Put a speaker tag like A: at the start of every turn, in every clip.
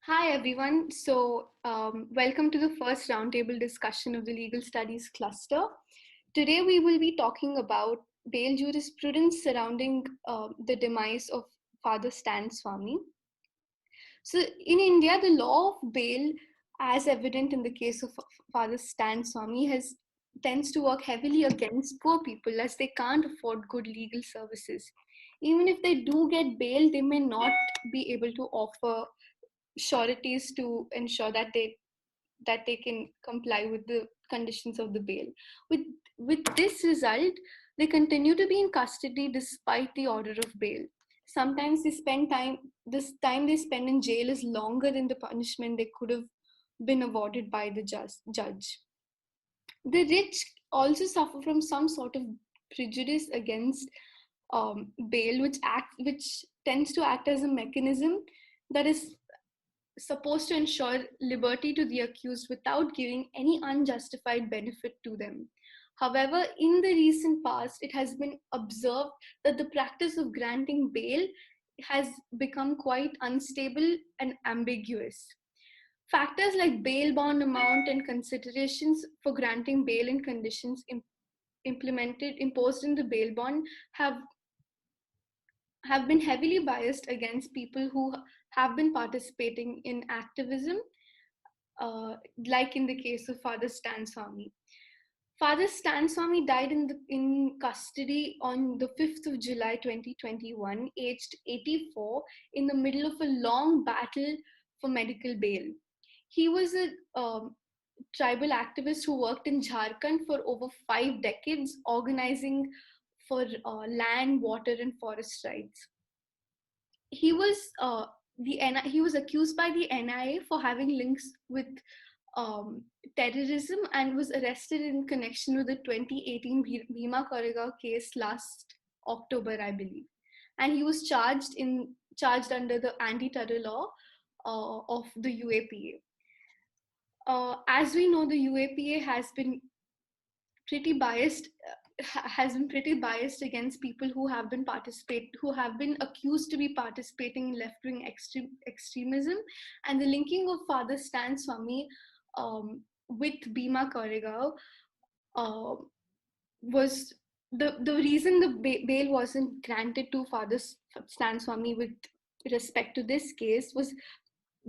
A: Hi everyone. Welcome to the first roundtable discussion of the Legal Studies cluster. Today we will be talking about bail jurisprudence surrounding the demise of Father Stan Swami. So, in India, the law of bail, as evident in the case of Father Stan Swami, has tends to work heavily against poor people as they can't afford good legal services. Even if they do get bail, they may not be able to offer sureties to ensure that they can comply with the conditions of the bail. With with this result, they continue to be in custody despite the order of bail. Sometimes they spend time this time they spend in jail is longer than the punishment they could have been awarded by the judge. The rich also suffer from some sort of prejudice against bail, which tends to act as a mechanism that is supposed to ensure liberty to the accused without giving any unjustified benefit to them. However, in the recent past, it has been observed that the practice of granting bail has become quite unstable and ambiguous. Factors like bail bond amount and considerations for granting bail and conditions imposed in the bail bond have have been heavily biased against people who have been participating in activism, like in the case of Father Stan Swami. Father Stan Swami died in custody on the 5th of July 2021, aged 84, in the middle of a long battle for medical bail. He was a tribal activist who worked in Jharkhand for over 5 decades, organizing for land, water, and forest rights. He was he was accused by the NIA for having links with um, terrorism and was arrested in connection with the 2018 Bhima Koregaon case last October, I believe. And he was charged under the anti-terror law of the UAPA. As we know, the UAPA pretty biased has been pretty biased against people who have been accused to be participating in left-wing extremism, and the linking of Father Stan Swami with Bhima Koregaon uh, was the reason the bail wasn't granted to Father Stan Swami with respect to this case was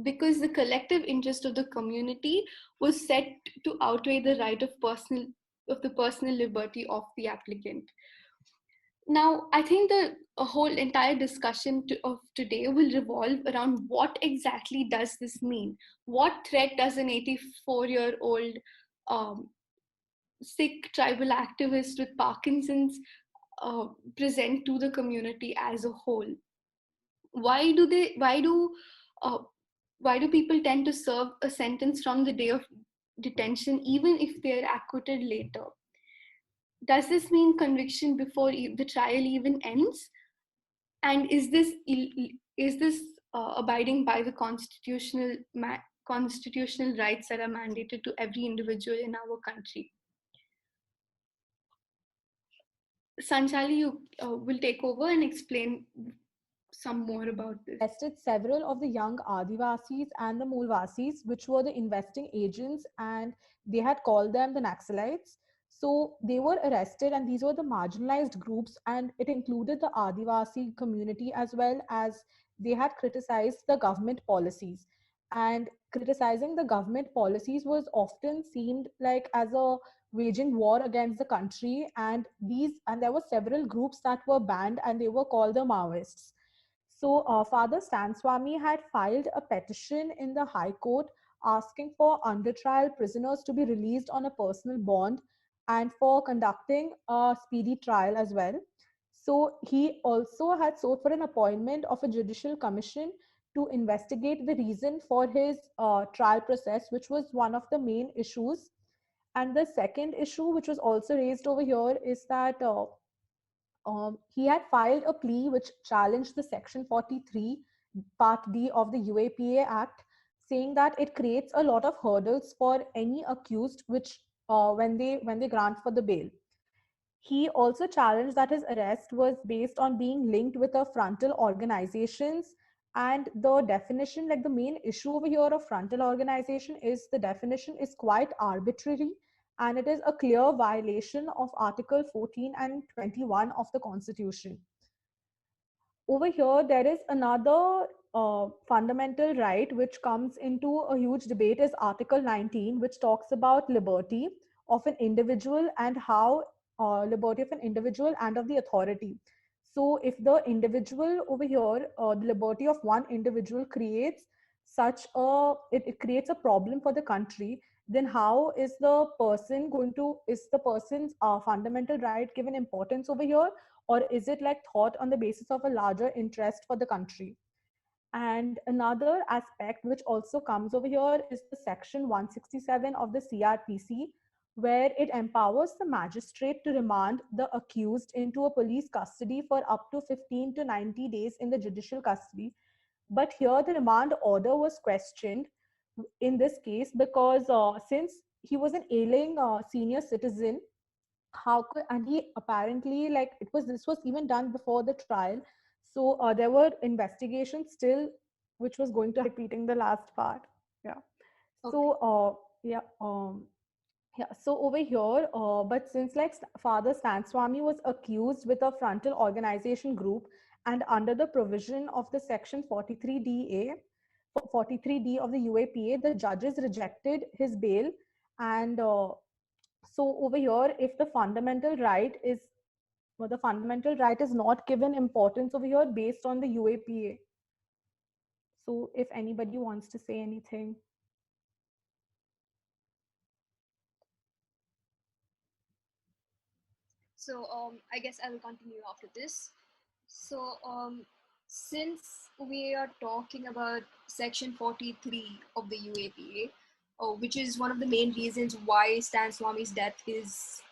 A: because the collective interest of the community was set to outweigh the right of the personal liberty of the applicant. Now, I think the whole entire discussion of today will revolve around what exactly does this mean? What threat does an 84-year-old um, sick tribal activist with Parkinson's uh, present to the community as a whole? Why do they? Uh, why do people tend to serve a sentence from the day of detention, even if they are acquitted later? Does this mean conviction before the trial even ends? And is this abiding by the constitutional rights that are mandated to every individual in our country? Sanchali, you will take over and explain some more about this.
B: Arrested several of the young Adivasis and the Mulvasis, which were the investing agents, and they had called them the Naxalites. So they were arrested, and these were the marginalized groups, and it included the Adivasi community as well, as they had criticized the government policies. And criticizing the government policies was often seen like as a waging war against the country, and there were several groups that were banned, and they were called the Maoists. So, Father Stanswami had filed a petition in the High Court asking for under trial prisoners to be released on a personal bond and for conducting a speedy trial as well. So, he also had sought for an appointment of a judicial commission to investigate the reason for his trial process, which was one of the main issues. And the second issue, which was also raised over here, is that he had filed a plea which challenged the Section 43, Part D of the UAPA Act, saying that it creates a lot of hurdles for any accused, which when they grant for the bail. He also challenged that his arrest was based on being linked with a frontal organizations And the definition, like the main issue over here of frontal organization, is the definition is quite arbitrary, and it is a clear violation of Article 14 and 21 of the Constitution. Over here, there is another fundamental right which comes into a huge debate is Article 19, which talks about liberty of an individual and how liberty of an individual and of the authority. So if the individual over here, the liberty of one individual creates it creates a problem for the country, then how is the person going to, is the person's fundamental right given importance over here, or is it like thought on the basis of a larger interest for the country? And another aspect which also comes over here is the section 167 of the CRPC, where it empowers the magistrate to remand the accused into a police custody for up to 15 to 90 days in the judicial custody. But here the remand order was questioned in this case because since he was an ailing senior citizen, how could, and he apparently, like, it was, this was even done before the trial, so there were investigations still which was going to repeating the last part. Yeah.
A: Okay.
B: So yeah yeah, so over here, but since like Father Stanswami was accused with a frontal organization group, and under the provision of the section 43DA, 43D of the UAPA, the judges rejected his bail. And so over here, if the fundamental right is, well, the fundamental right is not given importance over here based on the UAPA. So if anybody wants to say anything.
C: So I guess I will continue after this. So since we are talking about Section 43 of the UAPA, which is one of the main reasons why Stan Swami's death is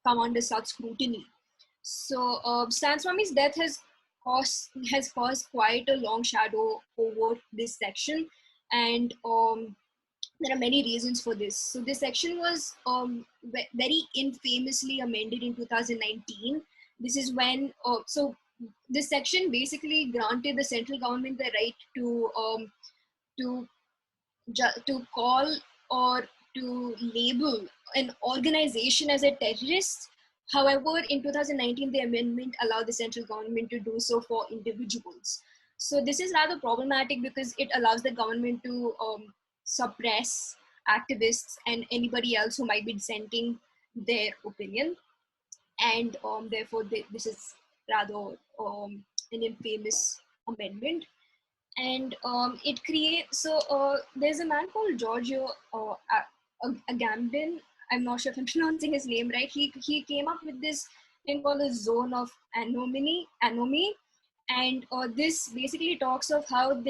C: come under such scrutiny. So Stan Swami's death has caused quite a long shadow over this section, and there are many reasons for this. So this section was very infamously amended in 2019. This is when this section basically granted the central government the right to to call or to label an organization as a terrorist. However, in 2019, the amendment allowed the central government to do so for individuals. So this is rather problematic because it allows the government to suppress activists and anybody else who might be dissenting their opinion. And therefore, this is rather an infamous amendment. And it creates, so there's a man called Giorgio Agamben. I'm not sure if I'm pronouncing his name right. He came up with this thing called a zone of anomy, and this basically talks of how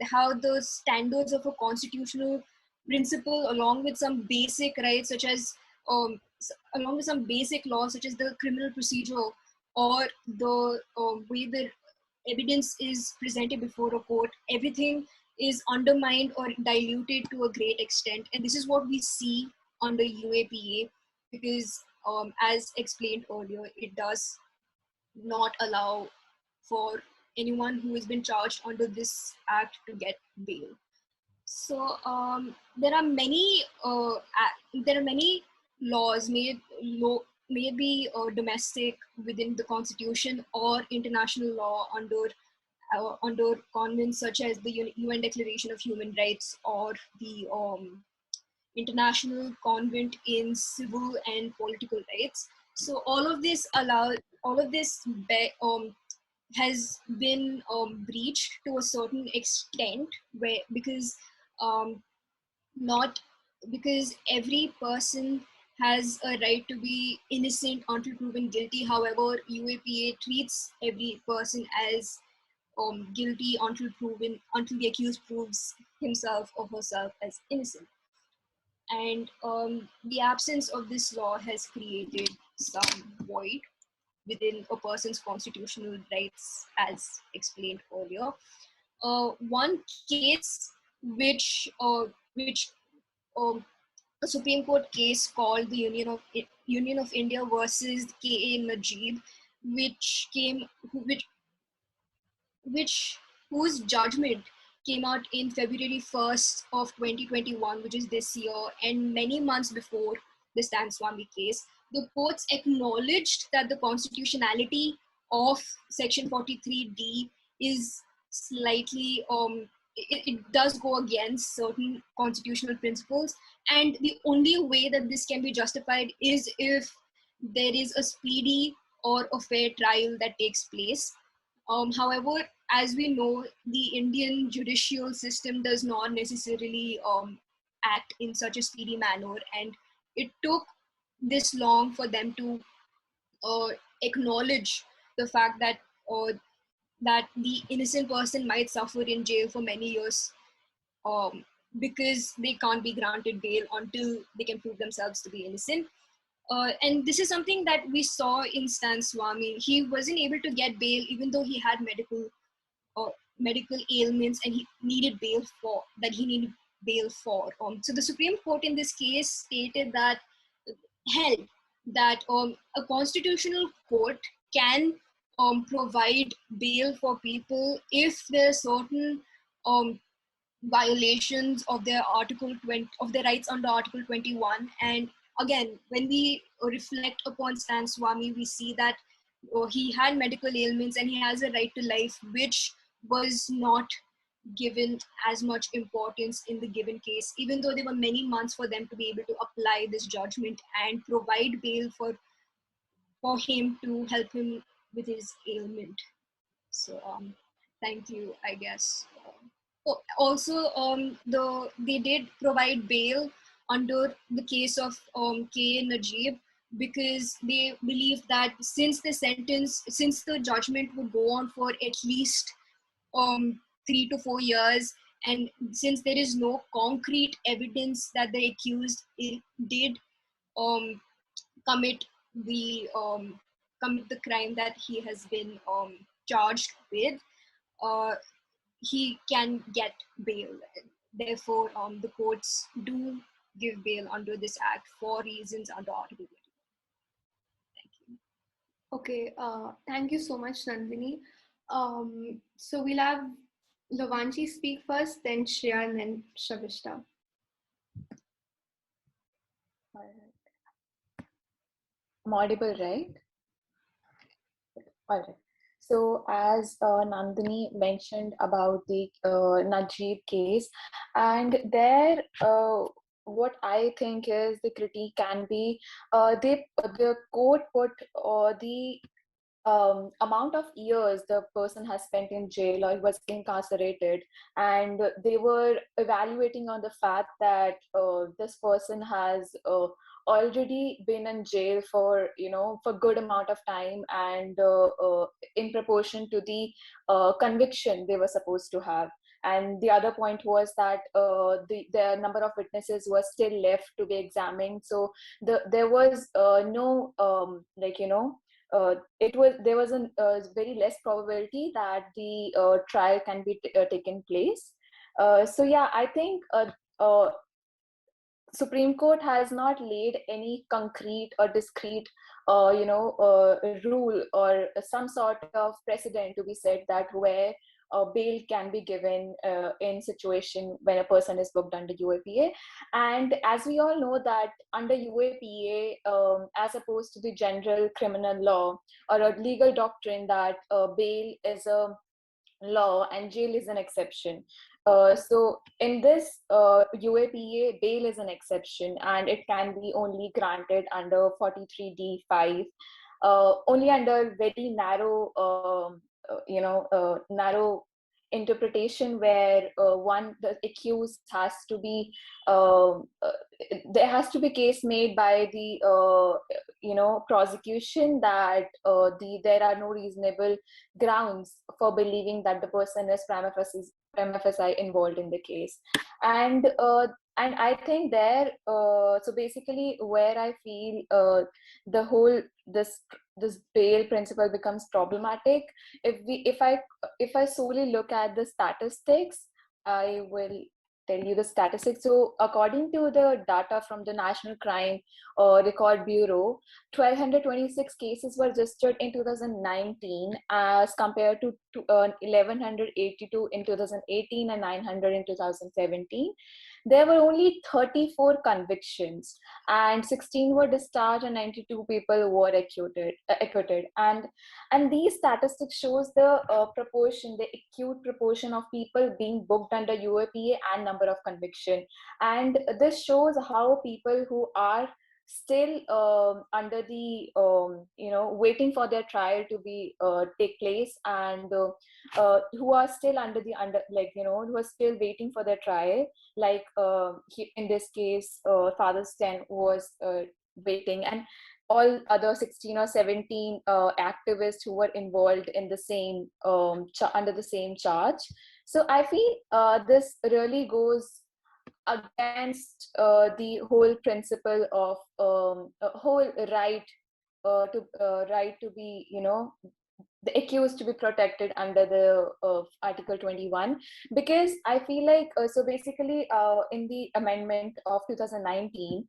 C: how the standards of a constitutional principle, along with some basic rights such as along with some basic laws such as the criminal procedure or the way the evidence is presented before a court, everything is undermined or diluted to a great extent. And this is what we see under UAPA because, as explained earlier, it does not allow for anyone who has been charged under this act to get bail. So there are many laws may it be domestic within the constitution or international law under conventions such as the UN Declaration of Human Rights or the International Convent in Civil and Political Rights. So all of this has been breached to a certain extent, where um, not because every person has a right to be innocent until proven guilty. However, UAPA treats every person as guilty until the accused proves himself or herself as innocent. And the absence of this law has created some void within a person's constitutional rights, as explained earlier. One case which um, a Supreme Court case called the Union of India versus K.A. Najib, which came which whose judgment came out in February 1st of 2021, which is this year, and many months before the Stan Swamy case, the courts acknowledged that the constitutionality of Section 43D is slightly, it does go against certain constitutional principles. And the only way that this can be justified is if there is a speedy or a fair trial that takes place. However, as we know, the Indian judicial system does not necessarily act in such a speedy manner, and it took this long for them to uh, acknowledge the fact that that the innocent person might suffer in jail for many years, um, because they can't be granted bail until they can prove themselves to be innocent. And this is something that we saw in Stan Swamy. He wasn't able to get bail even though he had uh, medical ailments and he needed bail for. So the Supreme Court in this case stated that held that a constitutional court can provide bail for people if there are certain um, violations of their article 20 of their rights under article 21. And again, when we reflect upon Stan Swamy, we see that he had medical ailments and he has a right to life, which was not given as much importance in the given case, even though there were many months for them to be able to apply this judgment and provide bail for him to help him with his ailment. So thank you, I guess. Also, they did provide bail under the case of K. Najib, because they believed that since the judgment would go on for at least 3 to 4 years, and since there is no concrete evidence that the accused did um, commit the crime that he has been charged with, uh, he can get bail. Therefore, the courts do give bail under this act for reasons under Article 20. Thank you.
A: Okay, thank you so much, Nandini. So we'll have Lavanchi speak first, then Shreya, and then Shavishta.
D: I'm audible, right? All right. So as Nandini mentioned about the Najib case, and there, what I think is the critique can be the court put the amount of years the person has spent in jail or was incarcerated, and they were evaluating on the fact that this person has already been in jail for for good amount of time, and in proportion to the conviction they were supposed to have. And the other point was that the number of witnesses was still left to be examined, so there was no there was a very less probability that the trial can be taken place. So yeah, I think Supreme Court has not laid any concrete or discrete rule or some sort of precedent to be said that where bail can be given in situation when a person is booked under UAPA. And as we all know that under UAPA, as opposed to the general criminal law or a legal doctrine that bail is a law and jail is an exception. So in this UAPA, bail is an exception, and it can be only granted under 43D5, only under very narrow, narrow interpretation where the accused has to be there has to be case made by the prosecution that there are no reasonable grounds for believing that the person is prima facie involved in the case. And I think there so basically where I feel the whole this bail principle becomes problematic, if I solely look at the statistics, I will tell you the statistics. So according to the data from the National Crime Record Bureau, 1,226 cases were registered in 2019 as compared to 1,182 in 2018 and 900 in 2017. There were only 34 convictions and 16 were discharged and 92 people were acquitted. And these statistics shows the proportion, the acute proportion of people being booked under UAPA and number of conviction. And this shows how people who are still under the waiting for their trial to be take place, and who are still who are still waiting for their trial, like in this case Father Sten was waiting, and all other 16 or 17 activists who were involved in the same under the same charge. So I feel this really goes against the whole principle of whole right to be, the accused to be protected under the Article 21, because I feel like so basically in the amendment of 2019,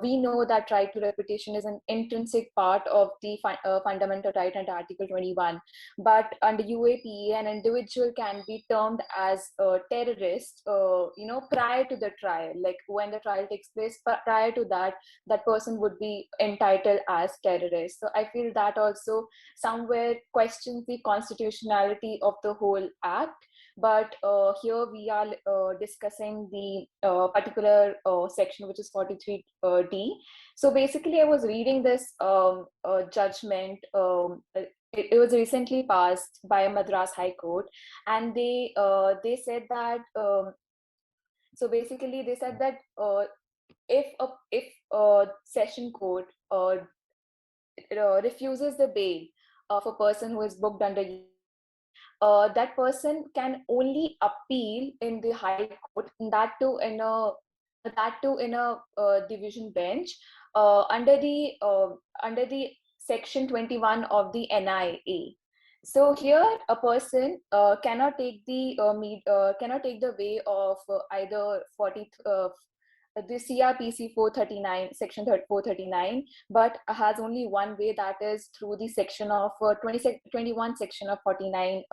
D: we know that right to reputation is an intrinsic part of the fundamental right under Article 21. But under UAPA, an individual can be termed as a terrorist, prior to the trial. Like when the trial takes place, prior to that, that person would be entitled as terrorist. So I feel that also somewhere questions the constitutionality of the whole act. But here we are discussing the particular section, which is 43D. So basically, I was reading this judgment. It was recently passed by Madras High Court, and they said that. So basically, they said that if session court refuses the bail of a person who is booked under that person can only appeal in the High Court, and that too in a division bench under the section 21 of the NIA. So here a person cannot take the way of either 40 the CRPC 439, section 439, but has only one way, that is through the section of 21 section of 49,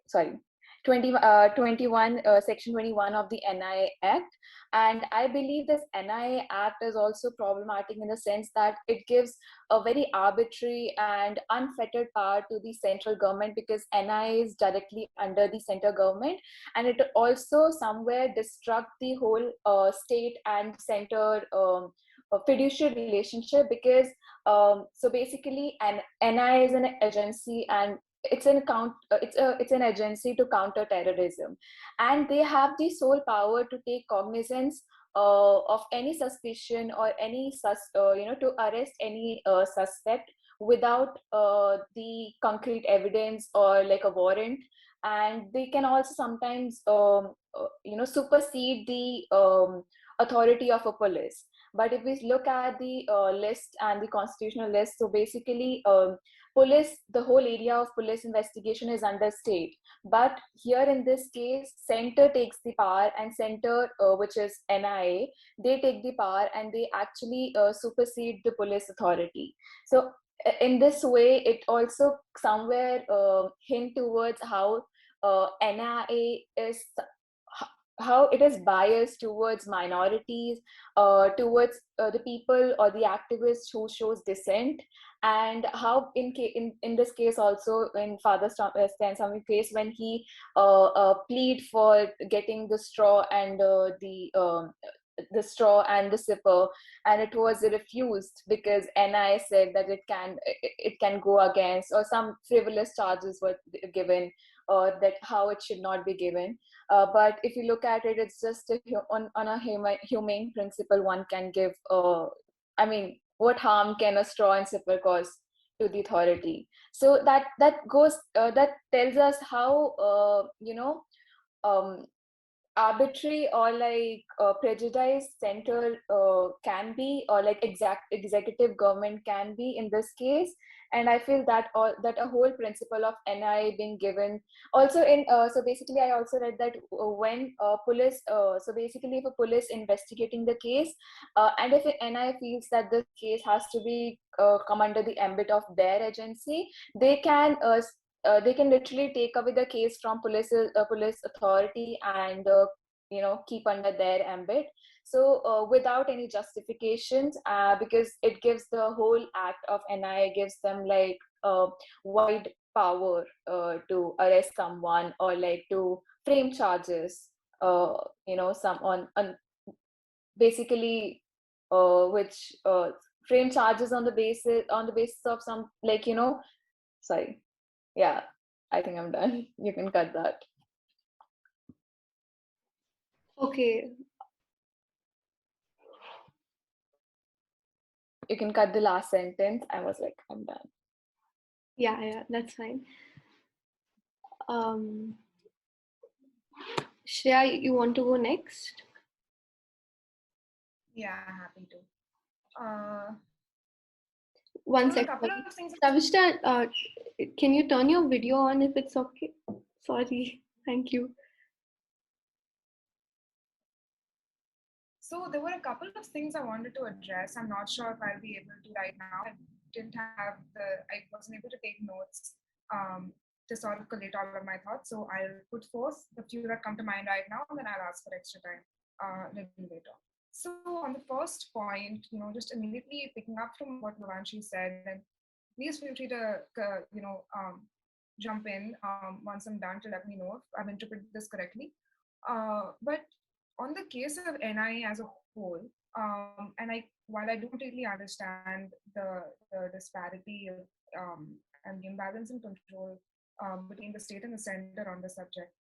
D: sorry, 21 section 21 of the NIA Act. And I believe this NIA Act is also problematic in the sense that it gives a very arbitrary and unfettered power to the central government, because NIA is directly under the central government, and it also somewhere destruct the whole state and center fiduciary relationship, because so basically an NIA is an agency, and it's an agency to counter terrorism, and they have the sole power to take cognizance of any suspicion or any to arrest any suspect without the concrete evidence or like a warrant. And they can also sometimes supersede the authority of a police. But if we look at the list and the constitutional list, so basically police, the whole area of police investigation is under state. But here in this case, center takes the power, and center, which is NIA, they take the power and they actually supersede the police authority. So in this way, it also somewhere hint towards how NIA is, how it is biased towards minorities, towards the people or the activists who shows dissent. And how in this case also, in Father Stan's case, when he plead for getting the straw and the straw and the sipper, and it was refused because NIA said that it can go against, or some frivolous charges were given, or that how it should not be given. But if you look at it, it's just on a humane principle one can give. I mean, what harm can a straw and sipper cause to the authority? So that goes that tells us how um, arbitrary or like prejudice center can be, or like executive government can be in this case. And I feel that that a whole principle of NI being given also in so basically I also read that when police so basically if a police investigating the case and if NI feels that the case has to be come under the ambit of their agency, they can literally take away the case from police authority and keep under their ambit. So without any justifications, because it gives the whole act of NIA gives them like wide power to arrest someone or like to frame charges, some on basically which frame charges on the basis of some like sorry. Yeah, I think I'm done. You can cut that.
A: Okay.
D: You can cut the last sentence. I was like, I'm done.
A: Yeah, that's fine. Shreya, you want to go next?
E: Yeah, happy to.
A: One
E: So a
A: second.
E: couple of things.
A: Savishta, can you turn your video on if it's okay? Sorry. Thank you.
E: So there were a couple of things I wanted to address. I'm not sure if I'll be able to right now. I wasn't able to take notes to sort of collate all of my thoughts. So I'll put forth the few that come to mind right now, and then I'll ask for extra time a little later. So on the first point, just immediately picking up from what Lavanshi said, and please feel free to, jump in once I'm done to let me know if I've interpreted this correctly. But on the case of NIA as a whole, while I don't really understand the disparity of, and the imbalance in control between the state and the center on the subject,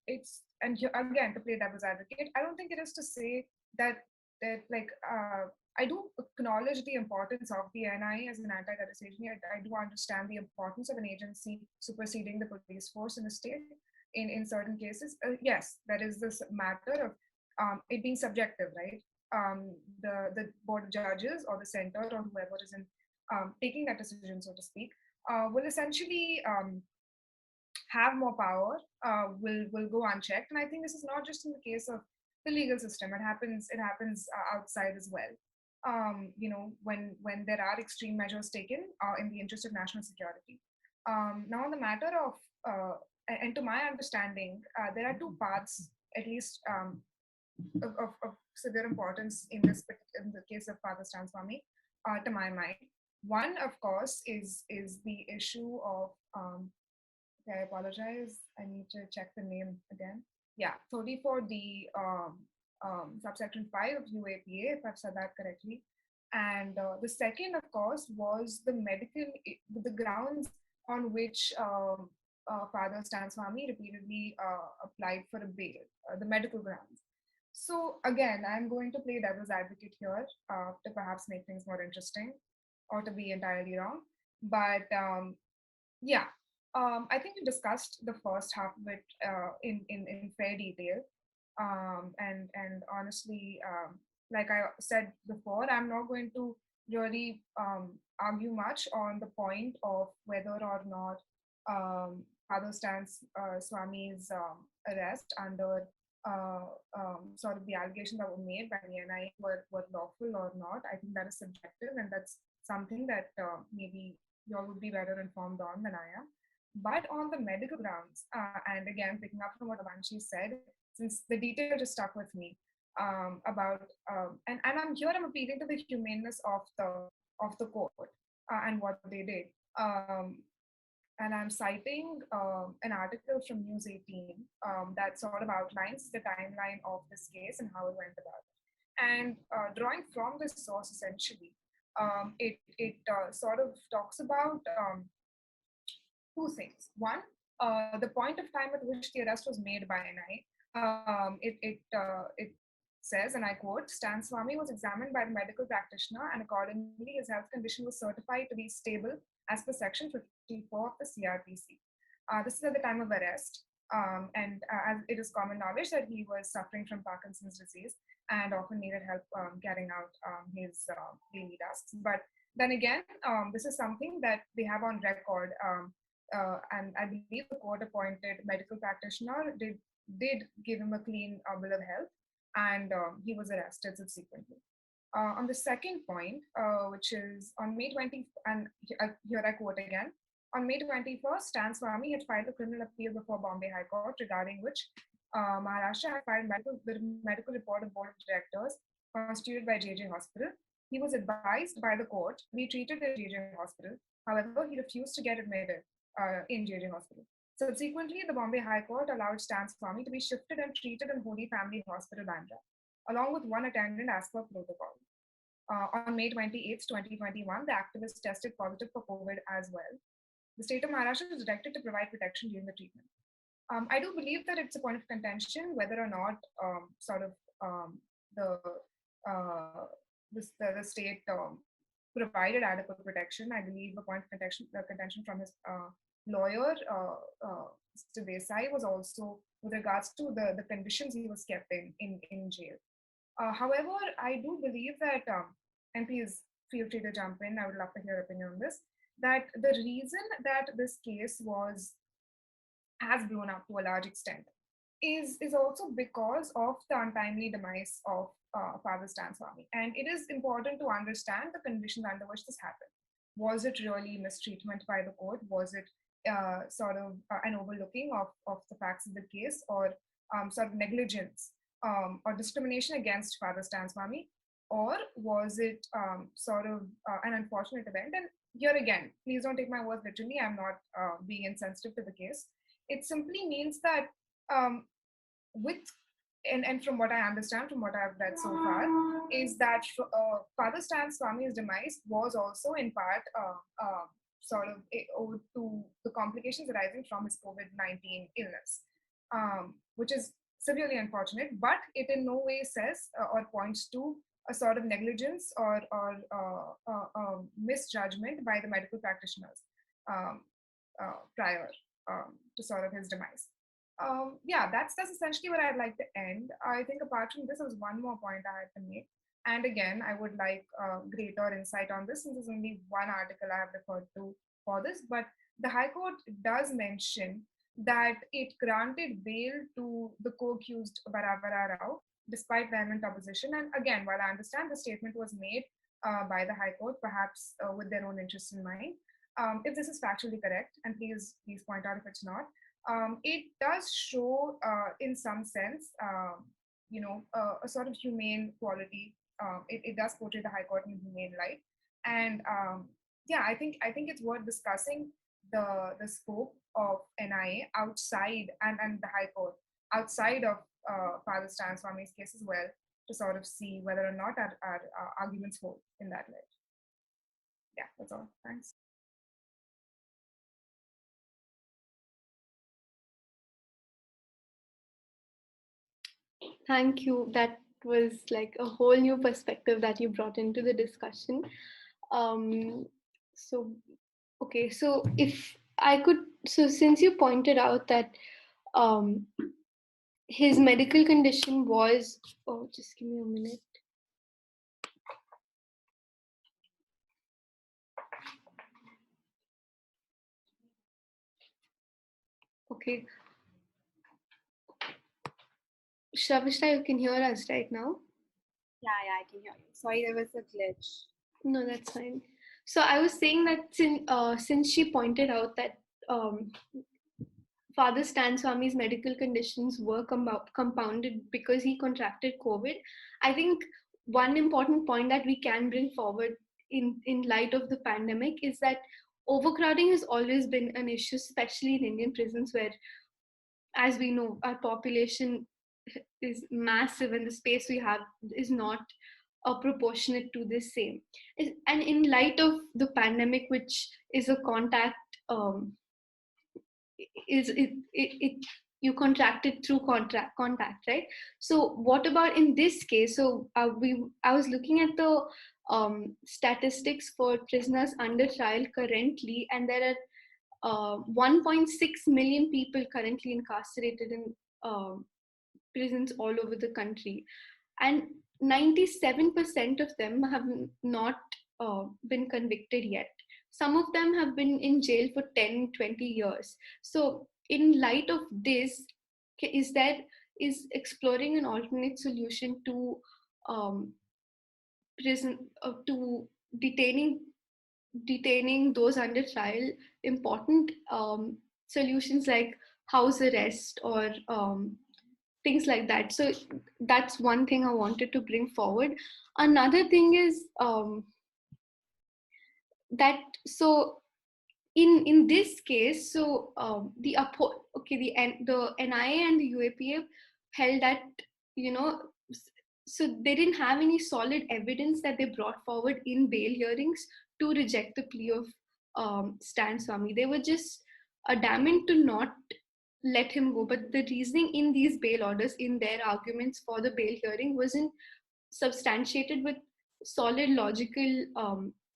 E: it's, and here, again, to play devil's advocate, I don't think it is to say that I do acknowledge the importance of the NIA as an anti-terrorist agency. I do understand the importance of an agency superseding the police force in the state in certain cases. Yes, that is this matter of it being subjective, right? The board of judges or the center or whoever is in taking that decision, so to speak, will essentially have more power, will go unchecked. And I think this is not just in the case of the legal system. It happens outside as well. When there are extreme measures taken in the interest of national security. Now, on the matter of and to my understanding, there are two paths, at least of severe importance in the case of Father Stan Swami, to my mind. One, of course, is the issue of I apologize. I need to check the name again. Yeah, 34D subsection 5 of UAPA, if I've said that correctly. And the second, of course, was the grounds on which Father Stan Swami repeatedly applied for a bail, the medical grounds. So again, I'm going to play devil's advocate here to perhaps make things more interesting or to be entirely wrong. But yeah, I think we discussed the first half of it in fair detail. And honestly, like I said before, I'm not going to really argue much on the point of whether or not Father Stan Swami's arrest under sort of the allegations that were made by the NIA were lawful or not. I think that is subjective, and that's something that maybe you all would be better informed on than I am. But on the medical grounds, and again, picking up from what Avanshi said, since the detail just stuck with me about, and I'm appealing to the humaneness of the court and what they did. And I'm citing an article from News 18 that sort of outlines the timeline of this case and how it went about. And drawing from this source, essentially, it sort of talks about two things. One, the point of time at which the arrest was made by NIA. It says, and I quote, Stan Swami was examined by the medical practitioner, and accordingly his health condition was certified to be stable as per section 54 of the CRPC. This is at the time of arrest. As it is common knowledge that he was suffering from Parkinson's disease and often needed help carrying out his daily tasks. But then again, this is something that they have on record, and I believe the court-appointed medical practitioner did give him a clean bill of health, and he was arrested subsequently. On the second point, which is on May 20th, and here I quote again, on May 21st, Stan Swamy had filed a criminal appeal before Bombay High Court, regarding which Maharashtra had filed the medical report of board of directors constituted by JJ Hospital. He was advised by the court to be treated at JJ Hospital. However, he refused to get admitted in JJ Hospital. Subsequently, the Bombay High Court allowed Stan Swamy to be shifted and treated in Holy Family Hospital, Bandra, along with one attendant as per protocol. On May 28, 2021, the activist tested positive for COVID as well. The state of Maharashtra was directed to provide protection during the treatment. I do believe that it's a point of contention whether or not the state provided adequate protection. I believe the point of contention from his lawyer, Mr. Desai, was also with regards to the conditions he was kept in jail. However, I do believe that, and please feel free to jump in, I would love to hear your opinion on this, that the reason that this case has blown up to a large extent is also because of the untimely demise of Father Stan Swamy. And it is important to understand the conditions under which this happened. Was it really mistreatment by the court? Was it an overlooking of the facts of the case, or sort of negligence or discrimination against Father Stan Swamy? Or was it an unfortunate event? And here again, please don't take my words literally. I'm not being insensitive to the case. It simply means that and from what I understand, from what I've read so far, is that Father Stan Swamy's demise was also in part owed to the complications arising from his COVID-19 illness, which is severely unfortunate, but it in no way says or points to a sort of negligence or misjudgment by the medical practitioners prior to sort of his demise. That's essentially where I'd like to end. I think apart from this, there was one more point I had to make. And again, I would like greater insight on this, since there's only one article I have referred to for this. But the High Court does mention that it granted bail to the co-accused Baravara Rao, despite vehement opposition. And again, while I understand the statement was made by the High Court, perhaps with their own interests in mind, if this is factually correct, and please point out if it's not, it does show, in some sense, a sort of humane quality. It does portray the High Court in a humane light, and I think it's worth discussing the scope of NIA outside and the High Court outside of Father Stan Swamy's case as well, to sort of see whether or not our arguments hold in that light. Yeah, that's all. Thanks.
A: Thank you. That was like a whole new perspective that you brought into the discussion. So if I could, since you pointed out that his medical condition was, just give me a minute. Okay. Shravishta, you can hear us right now?
F: Yeah, I can hear you. Sorry, there was a glitch.
A: No, that's fine. So I was saying that since she pointed out that Father Stan Swamy's medical conditions were compounded because he contracted COVID, I think one important point that we can bring forward in light of the pandemic is that overcrowding has always been an issue, especially in Indian prisons, where, as we know, our population is massive and the space we have is not proportionate to the same. And in light of the pandemic, which is a contact, you contracted through contact, right? So what about in this case? So I was looking at the statistics for prisoners under trial currently, and there 1.6 million people currently incarcerated in prisons all over the country, and 97% of them have not been convicted yet. Some of them have been in jail for 10, 20 years. So in light of this, is exploring an alternate solution to prison, to detaining those under trial important. Solutions like house arrest or things like that. So that's one thing I wanted to bring forward. Another thing is that so in this case, so the NIA and the UAPA held that, you know, so they didn't have any solid evidence that they brought forward in bail hearings to reject the plea of Stan Swamy. They were just adamant to not let him go, but the reasoning in these bail orders, in their arguments for the bail hearing, wasn't substantiated with solid logical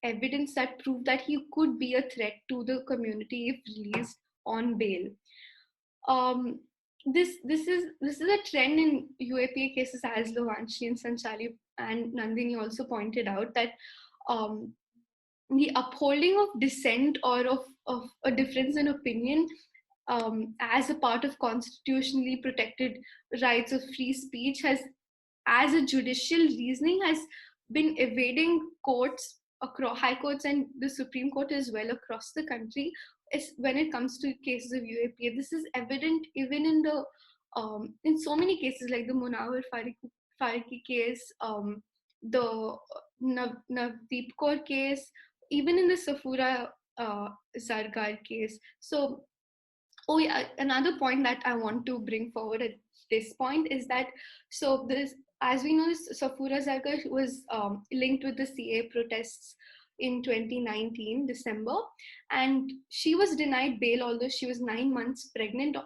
A: evidence that proved that he could be a threat to the community if released on bail. This is a trend in UAPA cases, as Lovanshi and Sanchali and Nandini also pointed out, that the upholding of dissent or of a difference in opinion as a part of constitutionally protected rights of free speech has, as a judicial reasoning, has been evading courts, across high courts and the Supreme Court as well across the country. When it comes to cases of UAPA, this is evident even in the in so many cases like the Munawar Farooqi case, the Navdeep Kaur case, even in the Safura Zargar case. So, oh yeah, another point that I want to bring forward at this point is that, so this, as we know, Safura Zargar was linked with the CA protests in 2019 December, and she was denied bail although she was 9 months pregnant.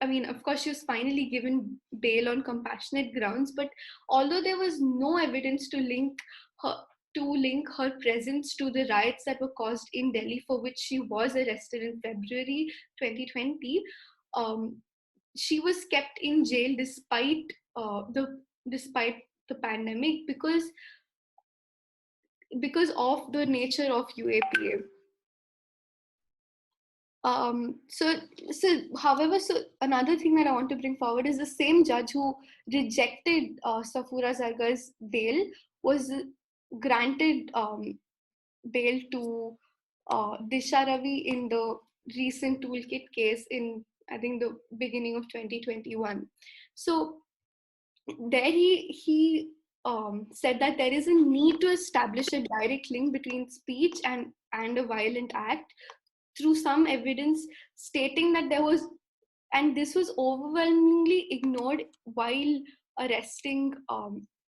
A: I mean, of course, she was finally given bail on compassionate grounds, but although there was no evidence to link her presence to the riots that were caused in Delhi, for which she was arrested in February 2020, she was kept in jail despite the pandemic because of the nature of UAPA. However, another thing that I want to bring forward is the same judge who rejected Safura Zargar's bail was granted bail to Disha Ravi in the recent toolkit case in, I think, the beginning of 2021. So there he said that there is a need to establish a direct link between speech and a violent act through some evidence stating that there was, and this was overwhelmingly ignored while arresting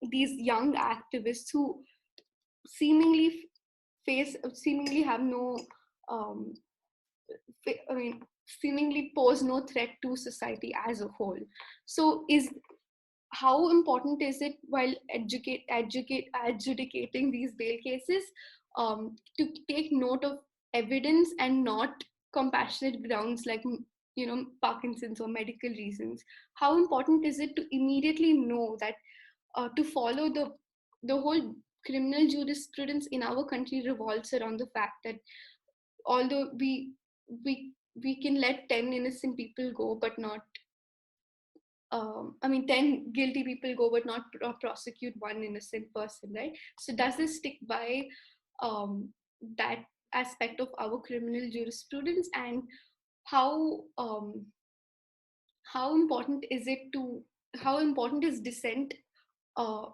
A: these young activists who seemingly have no seemingly pose no threat to society as a whole. So how important is it while adjudicating these bail cases to take note of evidence and not compassionate grounds like, you know, Parkinson's or medical reasons? How important is it to immediately know that to follow the whole criminal jurisprudence in our country revolves around the fact that although we can let 10 innocent people go but not 10 guilty people go but not prosecute one innocent person, right? So does this stick by that aspect of our criminal jurisprudence, and how important is dissent a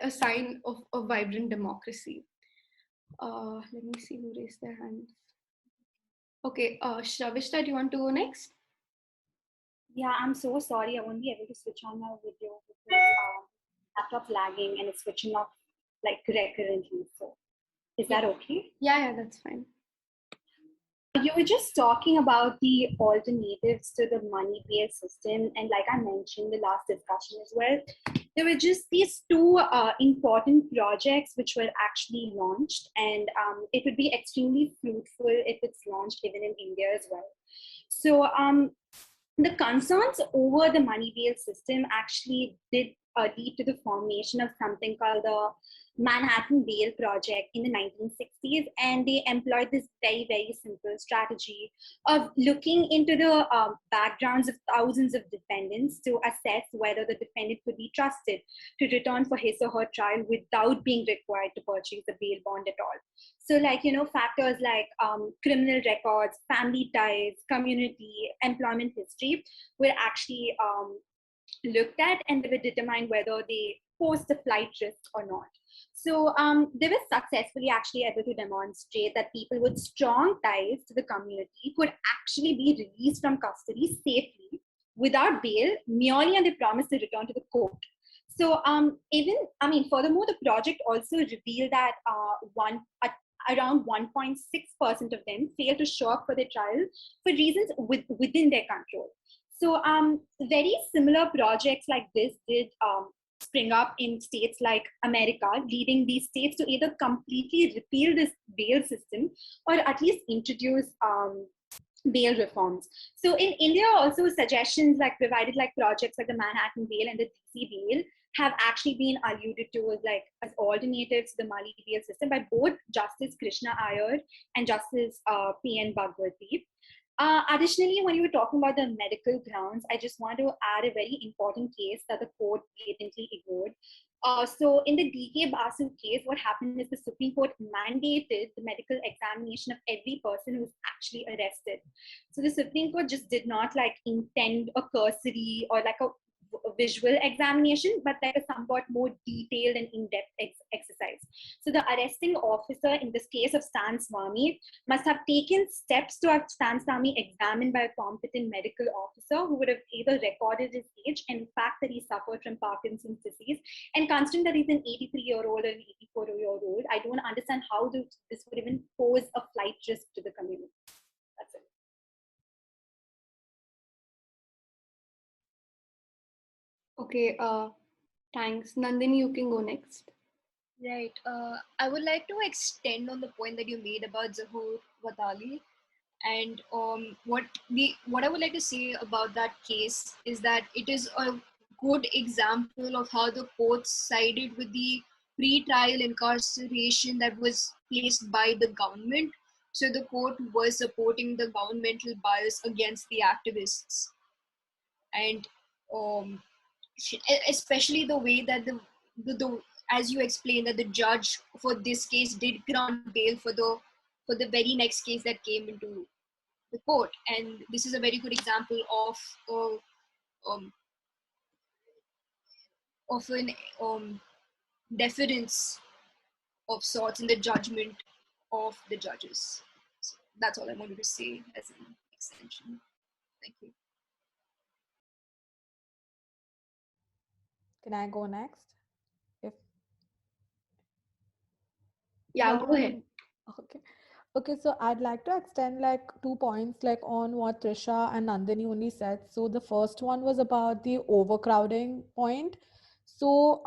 A: sign of a vibrant democracy? Let me see who raised their hands. Okay, Shravishta, do you want to go next?
F: Yeah, I'm so sorry. I won't be able to switch on my video because laptop lagging and it's switching off like recurrently. So, is that okay?
A: Yeah, that's fine.
F: You were just talking about the alternatives to the money-based system, and like I mentioned in the last discussion as well, there were just these two important projects which were actually launched, and it would be extremely fruitful if it's launched even in India as well. So the concerns over the money bail system actually did lead to the formation of something called the Manhattan Bail Project in the 1960s, and they employed this very, very simple strategy of looking into the backgrounds of thousands of defendants to assess whether the defendant could be trusted to return for his or her trial without being required to purchase a bail bond at all. So, like, factors like criminal records, family ties, community, employment history were actually looked at, and they were determined whether they posed a flight risk or not. So they were successfully actually able to demonstrate that people with strong ties to the community could actually be released from custody safely without bail, merely on the promise to return to the court. So furthermore, the project also revealed that around 1.6% of them failed to show up for their trial for reasons within their control. So very similar projects like this did spring up in states like America, leading these states to either completely repeal this bail system or at least introduce bail reforms. So in India, also suggestions like provided like projects like the Manhattan Bail and the DC Bail have actually been alluded to as alternatives to the money bail system by both Justice Krishna Iyer and Justice P.N. Bhagwati. Additionally, when you were talking about the medical grounds, I just want to add a very important case that the court blatantly ignored. So in the D.K. Basu case, what happened is the Supreme Court mandated the medical examination of every person who was actually arrested. So the Supreme Court just did not intend a cursory or a visual examination, but a somewhat more detailed and in-depth exercise. So the arresting officer in this case of Stan Swamy must have taken steps to have Stan Swamy examined by a competent medical officer who would have either recorded his age and the fact that he suffered from Parkinson's disease. And considering that he's an 83-year-old or an 84-year-old, I don't understand how this would even pose a flight risk to the community. That's it.
A: Okay, thanks. Nandini, you can go next.
C: Right. I would like to extend on the point that you made about Zahoor Watali. And what I would like to say about that case is that it is a good example of how the courts sided with the pre-trial incarceration that was placed by the government. So the court was supporting the governmental bias against the activists. And especially the way that the as you explained, that the judge for this case did grant bail for the very next case that came into the court. And this is a very good example of an deference of sorts in the judgment of the judges. So that's all I wanted to say as an extension. Thank you.
B: Can I go next?
A: Yeah, go ahead.
B: Okay, so I'd like to extend 2 points on what Trisha and Nandini only said. So the first one was about the overcrowding point. So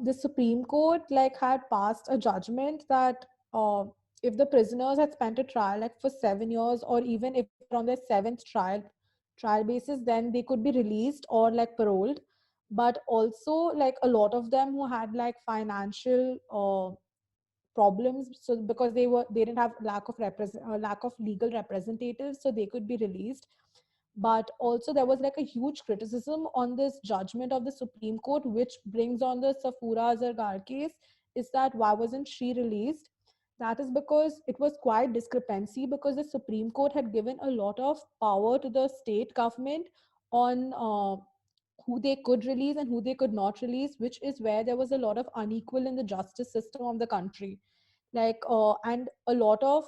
B: the Supreme Court had passed a judgment that if the prisoners had spent a trial for 7 years, or even if they're on their 7th trial basis, then they could be released or paroled. But also a lot of them who had financial problems, so because they didn't have lack of legal representatives, so they could be released. But also there was a huge criticism on this judgment of the Supreme Court, which brings on the Safura Azargar case, is that why wasn't she released? That is because it was quite discrepancy, because the Supreme Court had given a lot of power to the state government on who they could release and who they could not release, which is where there was a lot of unequal in the justice system of the country. And a lot of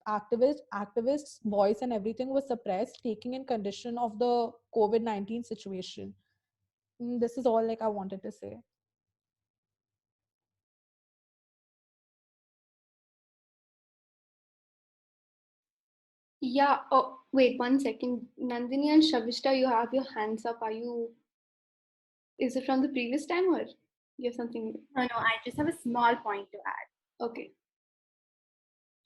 B: activists voice and everything was suppressed, taking in condition of the COVID-19 situation. This is all I wanted to say.
A: Yeah. Oh, wait 1 second. Nandini and Shavishta, you have your hands up. is it from the previous time, or you have something?
F: No, I just have a small point to add.
A: Okay.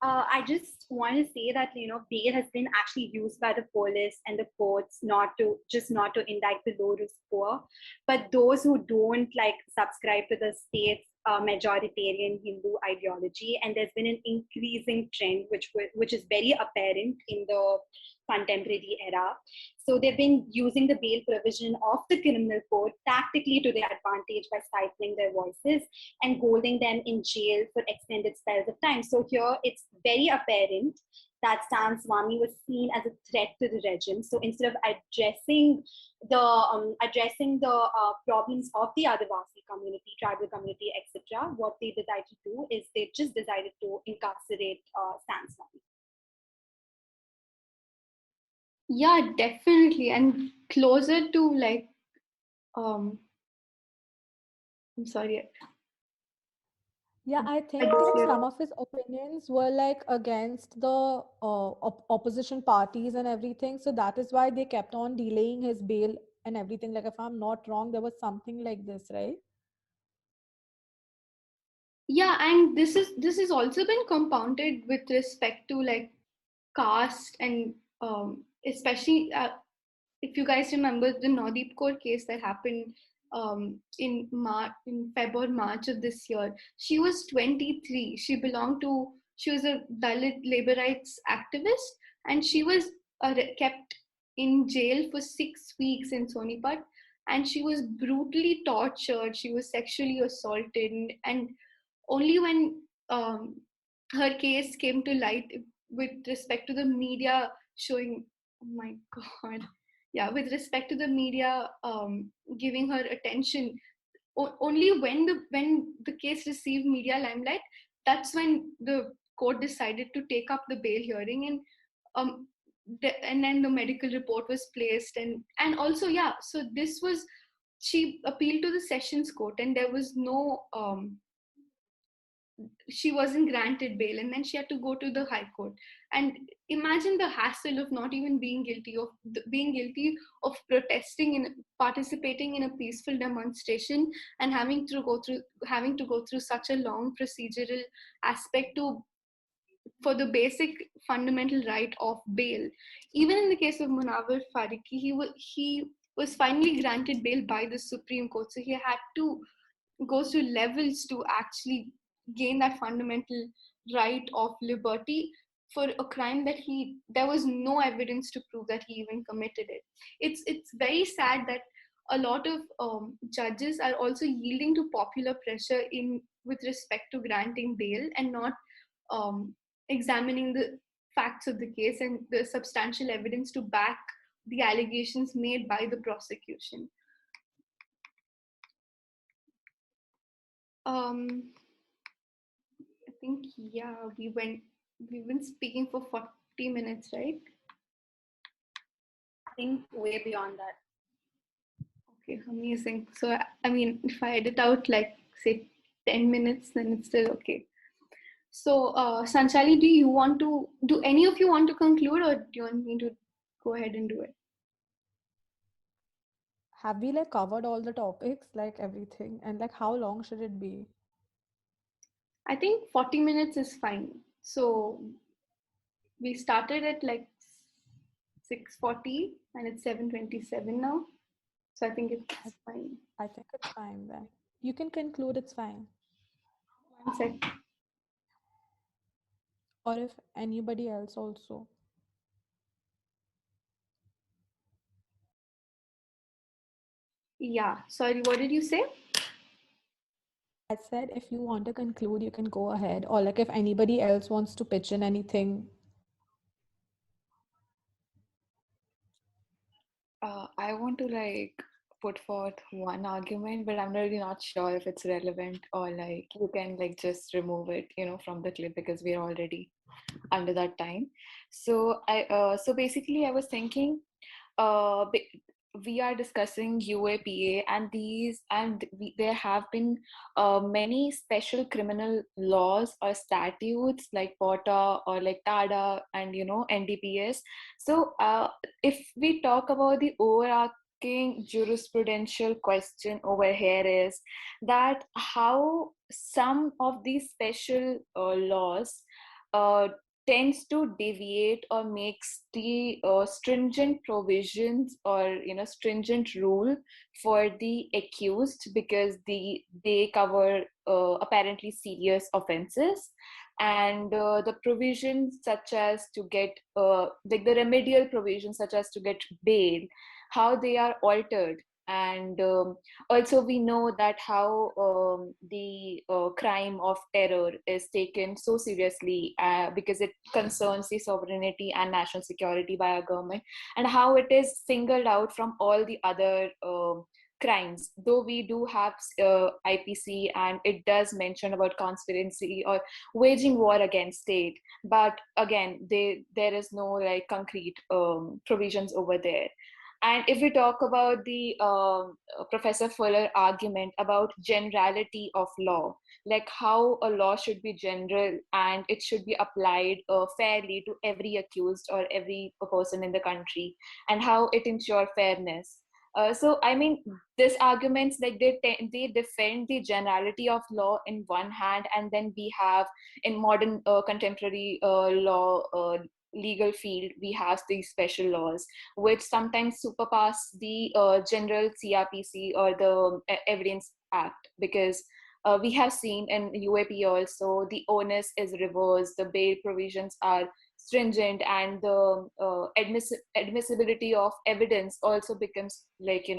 F: I just want to say that bail has been actually used by the police and the courts not to indict the low risk poor, but those who don't like subscribe to the state's majoritarian Hindu ideology, and there's been an increasing trend which is very apparent in the contemporary era. So they've been using the bail provision of the criminal code tactically to their advantage by stifling their voices and holding them in jail for extended spells of time. So here it's very apparent that Stan Swami was seen as a threat to the regime. So instead of addressing the problems of the Adivasi community, tribal community, etc., what they decided to do is they just decided to incarcerate Stan Swami.
A: Yeah, definitely, and closer to like, I'm sorry.
B: Yeah, I think
A: I just
B: like
A: hear-
B: some of his opinions were like against the opposition parties and everything. So that is why they kept on delaying his bail and everything. Like, if I'm not wrong, there was something like this, right?
A: Yeah, and this has also been compounded with respect to like caste and especially if you guys remember the Nodeep Kaur case that happened in Feb or March of this year. She was 23. She was a Dalit labor rights activist, and she was kept in jail for 6 weeks in Sonipat, and she was brutally tortured. She was sexually assaulted, and only when her case came to light with respect to the media showing, oh my god, yeah, with respect to the media giving her attention, only when the case received media limelight, that's when the court decided to take up the bail hearing, and and then the medical report was placed, and also, yeah, so this was, she appealed to the sessions court, and there was no she wasn't granted bail, and then she had to go to the high court. And imagine the hassle of not even being guilty of protesting and participating in a peaceful demonstration, and having to go through such a long procedural aspect to for the basic fundamental right of bail. Even in the case of Munawar Farooqui, he was finally granted bail by the Supreme Court, so he had to go through levels to actually gain that fundamental right of liberty for a crime that there was no evidence to prove that he even committed it. It's very sad that a lot of judges are also yielding to popular pressure in with respect to granting bail, and not um, examining the facts of the case and the substantial evidence to back the allegations made by the prosecution. I think, yeah, we've been speaking for 40 minutes, right?
F: I think way beyond that.
A: Okay, amazing. So, I mean, if I edit out like say 10 minutes, then it's still okay. So, Sanchali, do any of you want to conclude, or do you want me to go ahead and do it?
B: Have we like covered all the topics, like everything? And like how long should it be?
A: I think 40 minutes is fine. So, we started at like 6:40 and it's 7:27 now. So, I think it's fine.
B: I think it's fine then. You can conclude, it's fine.
A: One sec.
B: Or if anybody else also.
A: Yeah, sorry, what did you say?
B: I said if you want to conclude, you can go ahead. Or like if anybody else wants to pitch in anything.
D: I want to like put forth one argument, but I'm really not sure if it's relevant, or like you can like just remove it, from the clip, because we're already under that time. So so basically I was thinking, uh, we are discussing UAPA, and there have been many special criminal laws or statutes like POTA or like TADA and NDPS. So if we talk about the jurisprudential question over here is that how some of these special laws uh, tends to deviate or makes the stringent provisions or stringent rule for the accused, because they cover apparently serious offenses, and the provisions such as to get like the remedial provisions such as to get bail, how they are altered. And also we know that how the crime of terror is taken so seriously because it concerns the sovereignty and national security by our government, and how it is singled out from all the other crimes. Though we do have IPC and it does mention about conspiracy or waging war against state, but again there is no like concrete provisions over there. And if we talk about the Professor Fuller argument about generality of law, like how a law should be general and it should be applied fairly to every accused or every person in the country, and how it ensure fairness. So I mean, these arguments, like they defend the generality of law in one hand, and then we have in modern contemporary law legal field, we have these special laws which sometimes surpass the general CRPC or the Evidence Act, because we have seen in UAP also the onus is reversed, the bail provisions are stringent, and the admissibility of evidence also becomes like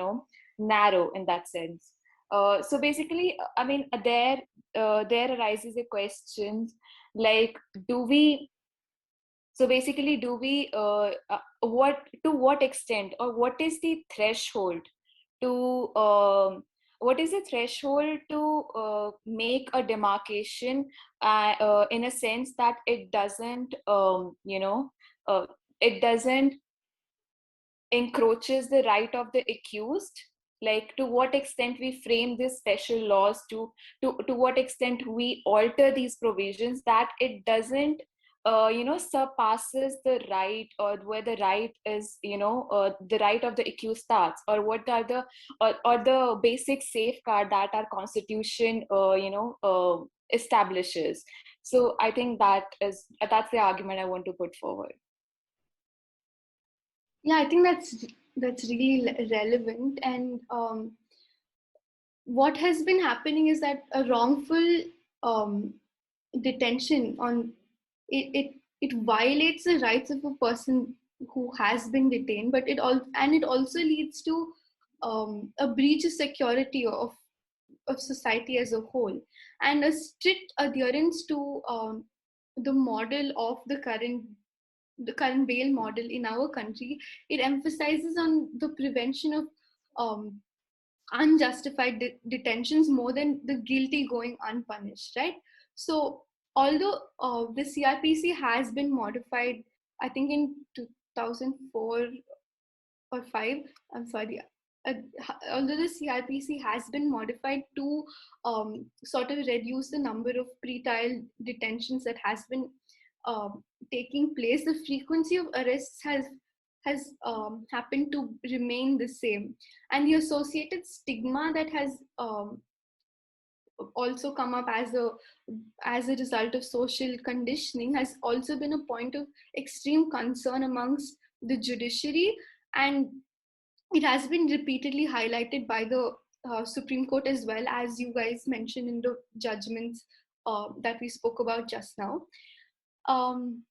D: narrow in that sense. So basically, I mean, there arises a question like, do we so basically, do we what to what extent, or what is the threshold to what is the threshold to make a demarcation in a sense that it doesn't it doesn't encroaches the right of the accused? Like, to what extent we frame these special laws, to what extent we alter these provisions that it doesn't surpasses the right, or where the right is the right of the accused starts, or what are the or the basic safeguard that our constitution establishes. So I think that's the argument I want to put forward.
A: Yeah, I think that's really relevant. And what has been happening is that a wrongful detention on it violates the rights of a person who has been detained, but it also leads to a breach of security of society as a whole, and a strict adherence to the model of the current bail model in our country. It emphasizes on the prevention of um, unjustified detentions more than the guilty going unpunished, right? So although the CRPC has been modified, I think in 2004 or 5, I'm sorry, uh, although the CRPC has been modified to sort of reduce the number of pre-trial detentions that has been taking place, the frequency of arrests has happened to remain the same, and the associated stigma that has also come up as a result of social conditioning has also been a point of extreme concern amongst the judiciary, and it has been repeatedly highlighted by the Supreme Court, as well as you guys mentioned in the judgments that we spoke about just now. Um,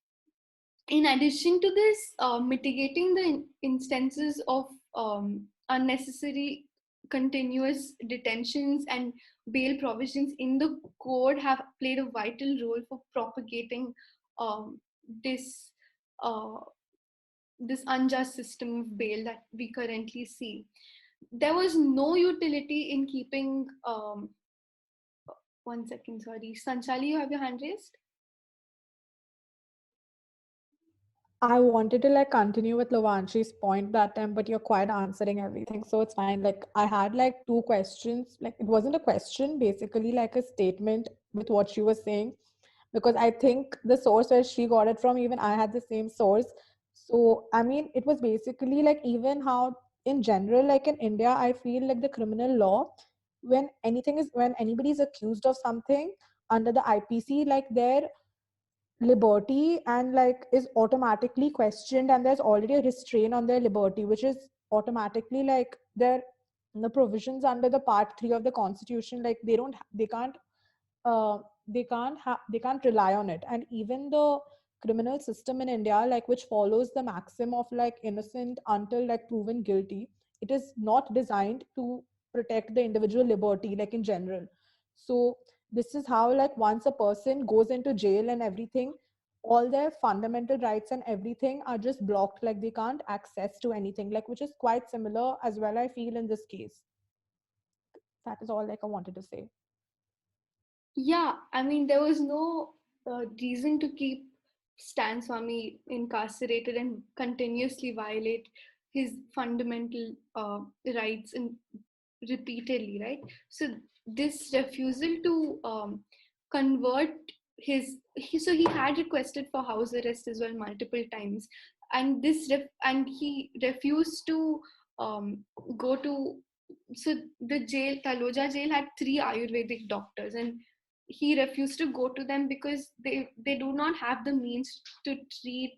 A: in addition to this, mitigating the instances of unnecessary continuous detentions and bail provisions in the code have played a vital role for propagating um, this uh, this unjust system of bail that we currently see. There was no utility in keeping 1 second, sorry, Sanchali, you have your hand raised.
B: I wanted to like continue with Lovanshi's point that time, but you're quite answering everything, so it's fine. Like, I had like two questions. Like, it wasn't a question, basically like a statement with what she was saying, because I think the source where she got it from, even I had the same source. So I mean, it was basically like, even how in general, like in India, I feel like the criminal law, when anybody is accused of something under the IPC, like their liberty and like is automatically questioned, and there's already a restraint on their liberty, which is automatically like their the provisions under the part 3 of the constitution, like uh, they can't rely on it. And even the criminal system in India, like which follows the maxim of like innocent until like proven guilty, it is not designed to protect the individual liberty like in general. So this is how, like, once a person goes into jail and everything, all their fundamental rights and everything are just blocked, like they can't access to anything, like, which is quite similar as well, I feel, in this case. That is all like I wanted to say.
A: Yeah, I mean, there was no reason to keep Stan Swami incarcerated and continuously violate his fundamental rights and repeatedly, right? So this refusal to convert so he had requested for house arrest as well multiple times, and and he refused to um, go to. So the jail, Taloja jail, had 3 Ayurvedic doctors, and he refused to go to them because they do not have the means to treat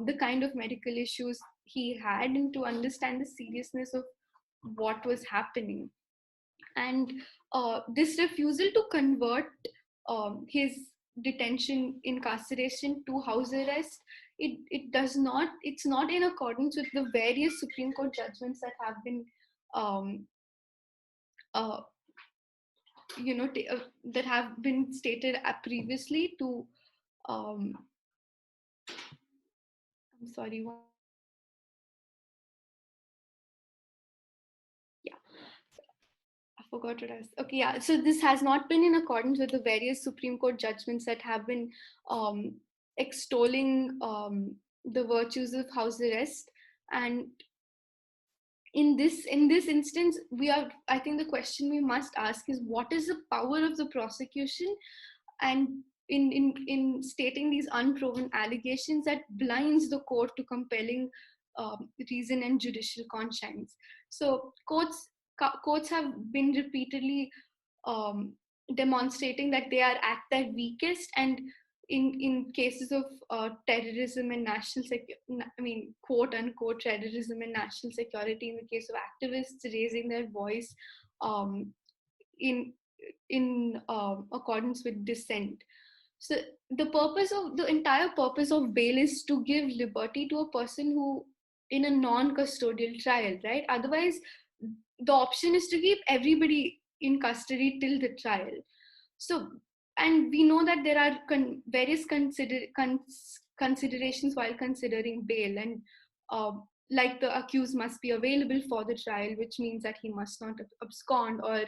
A: the kind of medical issues he had and to understand the seriousness of what was happening. And this refusal to convert his detention incarceration to house arrest, it's not in accordance with the various Supreme Court judgments that have been um, uh, that have been stated previously to um, I'm sorry, yeah, I forgot what I was. Okay, yeah. So this has not been in accordance with the various Supreme Court judgments that have been um, extolling the virtues of house arrest. And in this instance, I think the question we must ask is, what is the power of the prosecution, and in stating these unproven allegations that blinds the court to compelling reason and judicial conscience. So courts have been repeatedly um, demonstrating that they are at their weakest, and in cases of terrorism and I mean, quote unquote, terrorism and national security, in the case of activists raising their voice um, in accordance with dissent. So the entire purpose of bail is to give liberty to a person who in a non-custodial trial, right? Otherwise, the option is to keep everybody in custody till the trial. So, and we know that there are various considerations while considering bail, and uh, like the accused must be available for the trial, which means that he must not abscond, or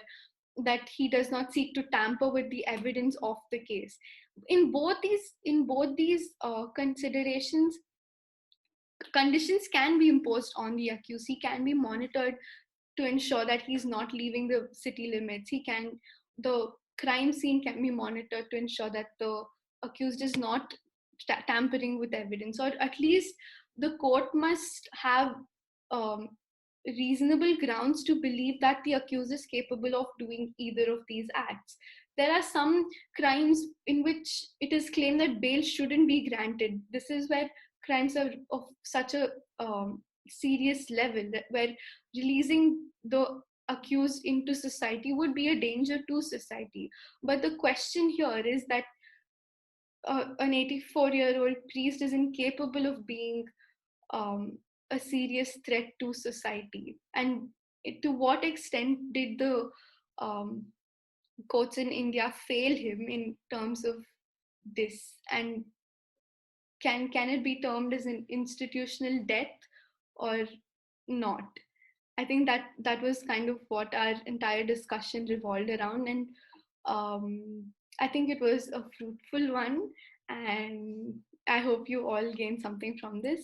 A: that he does not seek to tamper with the evidence of the case. In both these considerations, conditions can be imposed on the accused. He can be monitored to ensure that he's not leaving the city limits. The crime scene can be monitored to ensure that the accused is not tampering with evidence, or at least the court must have um, reasonable grounds to believe that the accused is capable of doing either of these acts. There are some crimes in which it is claimed that bail shouldn't be granted. This is where crimes are of such a serious level where releasing the accused into society would be a danger to society. But the question here is that an 84-year-old priest is incapable of being um, a serious threat to society. And to what extent did the um, courts in India fail him in terms of this? And can it be termed as an institutional death or not? I think that was kind of what our entire discussion revolved around, and I think it was a fruitful one, and I hope you all gained something from this.